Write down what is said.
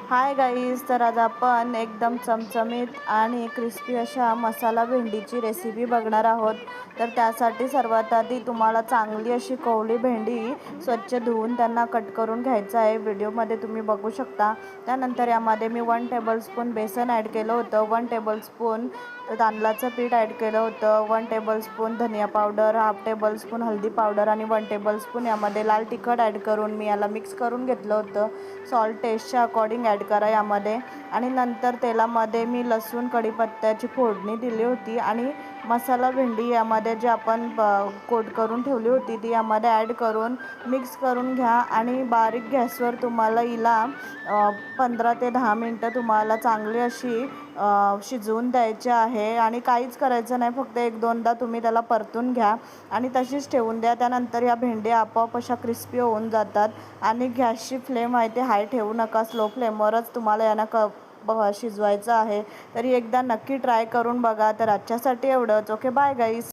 Hi guys, तर आज आपण एकदम चमचमीत आणि क्रिस्पी अशा मसाला भेंडीची रेसिपी बघणार आहोत। तर त्यासाठी सर्वात आधी तुम्हाला चांगली अशी कोवळी भेंडी स्वच्छ धुवून त्यांना कट करून घ्यायचं आहे। व्हिडिओमध्ये तुम्ही बघू शकता। त्यानंतर यामध्ये मी 1 टेबलस्पून बेसन ॲड केलं होतं, 1 टेबलस्पून तांदळाचं पीठ ॲड केलं होतं, 1 टेबलस्पून धनिया पावडर, हाफ टेबलस्पून हळदी पावडर आणि 1 टेबलस्पून यामध्ये लाल तिखट ॲड करून मी याला मिक्स करून घेतलं होतं। सॉल्ट टेस्टच्या अकॉर्डिंग ॲड करा यामध्ये। आणि नंतर तेलामध्ये मी लसूण कढीपत्त्याची फोडणी दिली होती आणि मसाला भेंडी यामध्ये जे आपण कोट करून ठेवली होती ती यामध्ये ॲड करून मिक्स करून घ्या आणि बारीक गॅसवर तुम्हाला हिला 15 ते 10 मिनटं तुम्हाला चांगली अशी शिजवून द्यायचे आहे। आणि काहीच करायचं नाही, फक्त 1-2दा तुम्ही त्याला परतून घ्या आणि तशीच ठेवून द्या। त्यानंतर या भेंड्या आपोआप अशा क्रिस्पी होऊन जातात। आणि गॅसची फ्लेम आहे ते हाय ठेवू नका, स्लो फ्लेमवरच तुम्हाला यांना शिजवायचं आहे। तरी एकदा नक्की ट्राय करून बघा। तर आजच्यासाठी एवढंच। ओके, बाय गाईस।